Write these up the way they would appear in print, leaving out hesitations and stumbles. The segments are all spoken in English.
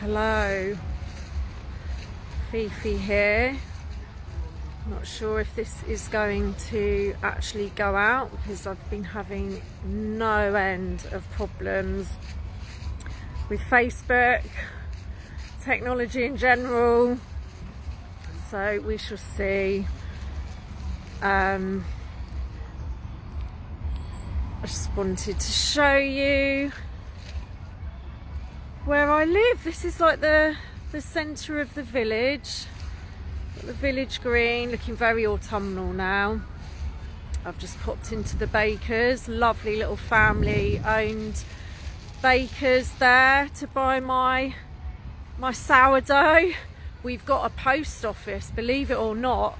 Hello, Fifi here. Not sure if this is going to actually go out because I've been having no end of problems with Facebook, technology in general, so we shall see. I just wanted to show you where I live. This is like the centre of the village. Got the village green, looking very autumnal now. I've just popped into the baker's, lovely little family owned bakers there to buy my sourdough. We've got a post office, believe it or not,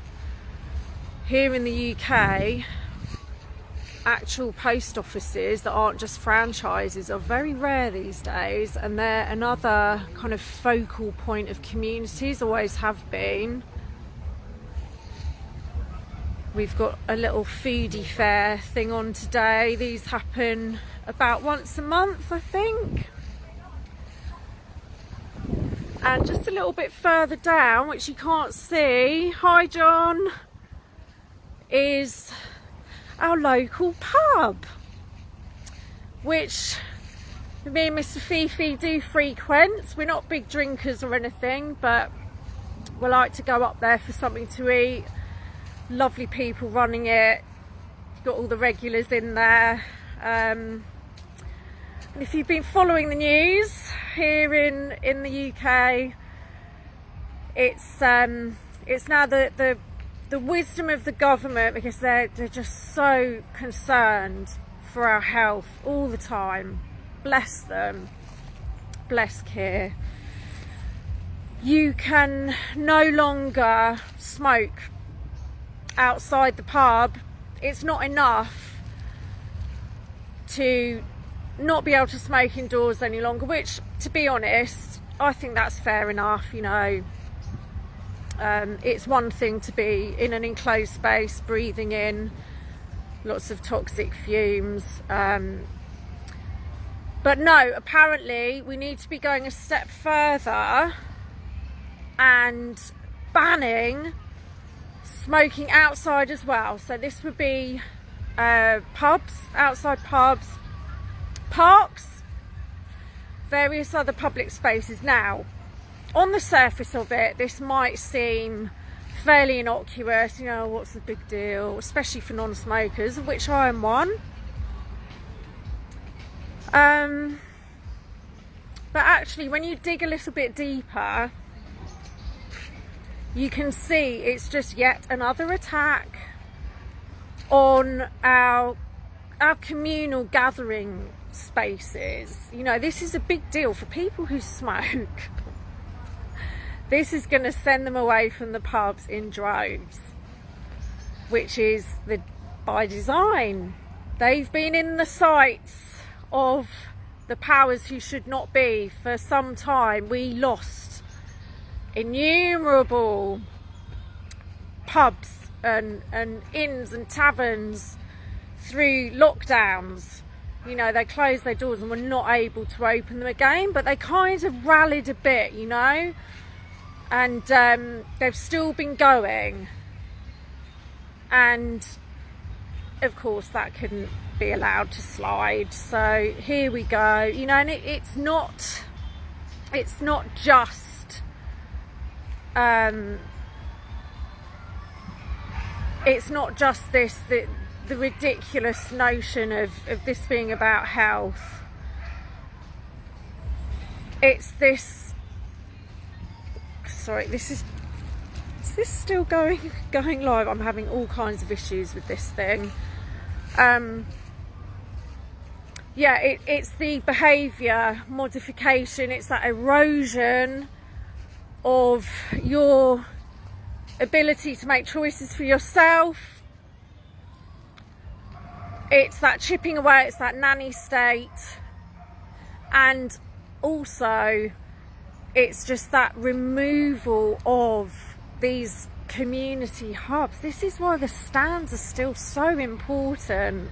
here in the UK. Actual post offices that aren't just franchises are very rare these days, and they're another kind of focal point of communities, always have been. We've got a little foodie fair thing on today. These happen about once a month, I think. And just a little bit further down, which you can't see, hi John, is our local pub, which me and Mr. Fifi do frequent. We're not big drinkers or anything, but we like to go up there for something to eat. Lovely people running it, got all the regulars in there. And if you've been following the news here in the UK, it's now the wisdom of the government, because they're just so concerned for our health all the time. Bless them, bless Keir. You can no longer smoke outside the pub. It's not enough to not be able to smoke indoors any longer, which, to be honest, I think that's fair enough, you know. It's one thing to be in an enclosed space breathing in lots of toxic fumes, but no, apparently we need to be going a step further and banning smoking outside as well. So this would be pubs, outside pubs, parks, various other public spaces. Now, on the surface of it, this might seem fairly innocuous, you know, what's the big deal, especially for non-smokers, of which I am one. But actually, when you dig a little bit deeper, you can see it's just yet another attack on our communal gathering spaces. You know, this is a big deal for people who smoke. This is going to send them away from the pubs in droves, which is by design. They've been in the sights of the powers who should not be for some time. We lost innumerable pubs and inns and taverns through lockdowns. You know, they closed their doors and were not able to open them again, but they kind of rallied a bit, you know. And they've still been going, and of course that couldn't be allowed to slide. So here we go, you know. And it's not just this the ridiculous notion of this being about health. It's this. Sorry, is this still going live? I'm having all kinds of issues with this thing. Yeah, it's the behaviour modification. It's that erosion of your ability to make choices for yourself. It's that chipping away. It's that nanny state, and also it's just that removal of these community hubs. This is why the stands are still so important.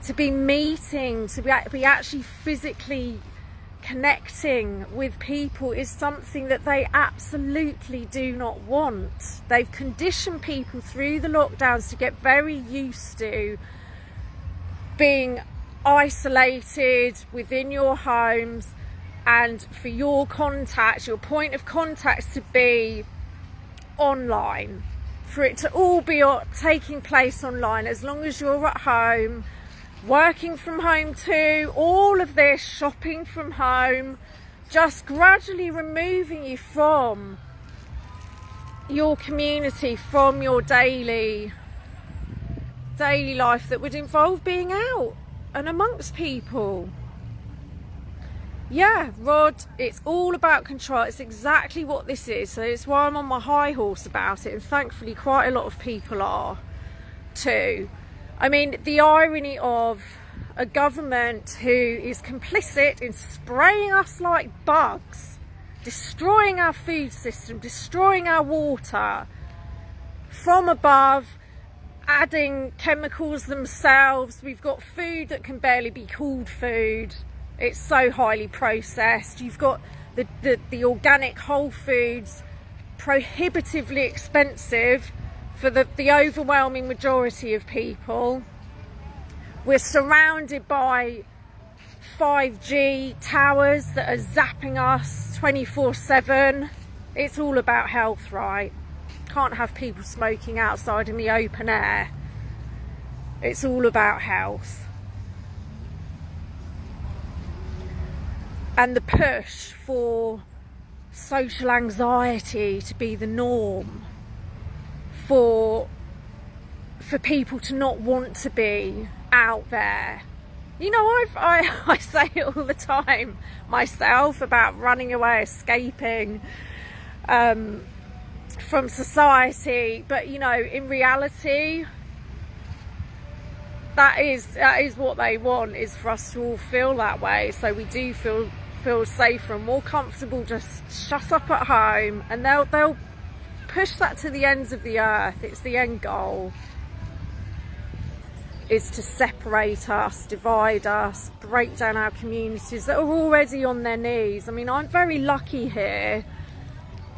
To be meeting, to be actually physically connecting with people is something that they absolutely do not want. They've conditioned people through the lockdowns to get very used to being isolated within your homes, and for your contact, your point of contact, to be online, for it to all be taking place online. As long as you're at home, working from home too, all of this, shopping from home, just gradually removing you from your community, from your daily life that would involve being out and amongst people. Yeah, Rod, it's all about control. It's exactly what this is. So it's why I'm on my high horse about it, and thankfully quite a lot of people are too. I mean, the irony of a government who is complicit in spraying us like bugs, destroying our food system, destroying our water from above, adding chemicals themselves. We've got food that can barely be called food. It's so highly processed. You've got the organic whole foods, prohibitively expensive for the overwhelming majority of people. We're surrounded by 5G towers that are zapping us 24/7. It's all about health, right? Can't have people smoking outside in the open air. It's all about health. And the push for social anxiety to be the norm, for people to not want to be out there. You know, I say it all the time myself about running away, escaping from society, but you know, in reality, that is what they want, is for us to all feel that way, so we do feel safer and more comfortable just shut up at home, and they'll push that to the ends of the earth. It's the end goal, is to separate us, divide us, break down our communities that are already on their knees. I mean, I'm very lucky here.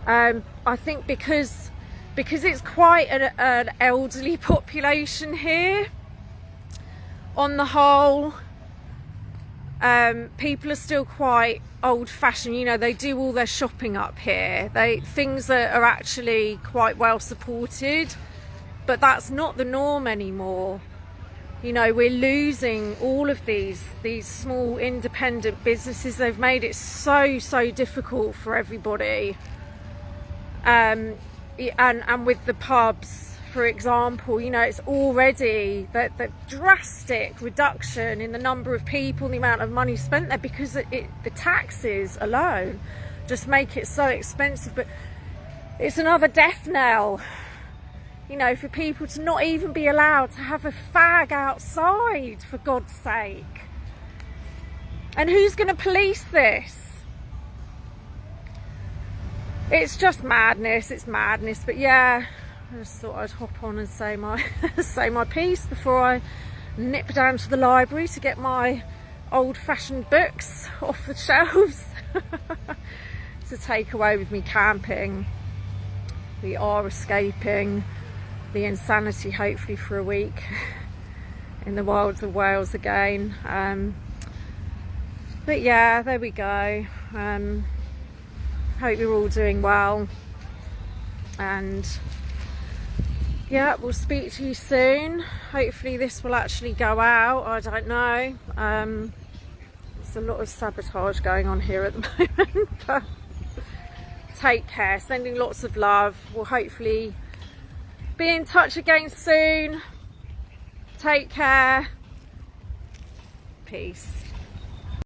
I think because it's quite an elderly population here, on the whole, people are still quite old-fashioned. You know, they do all their shopping up here. Things are actually quite well supported, but that's not the norm anymore. You know, we're losing all of these small independent businesses. They've made it so difficult for everybody. And with the pubs, for example, you know, it's already the drastic reduction in the number of people, the amount of money spent there, because the taxes alone just make it so expensive. But it's another death knell, you know, for people to not even be allowed to have a fag outside, for God's sake. And who's going to police this? It's just madness. It's madness. But yeah, I just thought I'd hop on and say my say my piece before I nip down to the library to get my old-fashioned books off the shelves to take away with me camping. We are escaping the insanity, hopefully, for a week in the wilds of Wales again. But yeah, there we go. Hope you're all doing well, and yeah, we'll speak to you soon. Hopefully this will actually go out. I don't know. There's a lot of sabotage going on here at the moment, but take care. Sending lots of love. We'll hopefully be in touch again soon. Take care. Peace.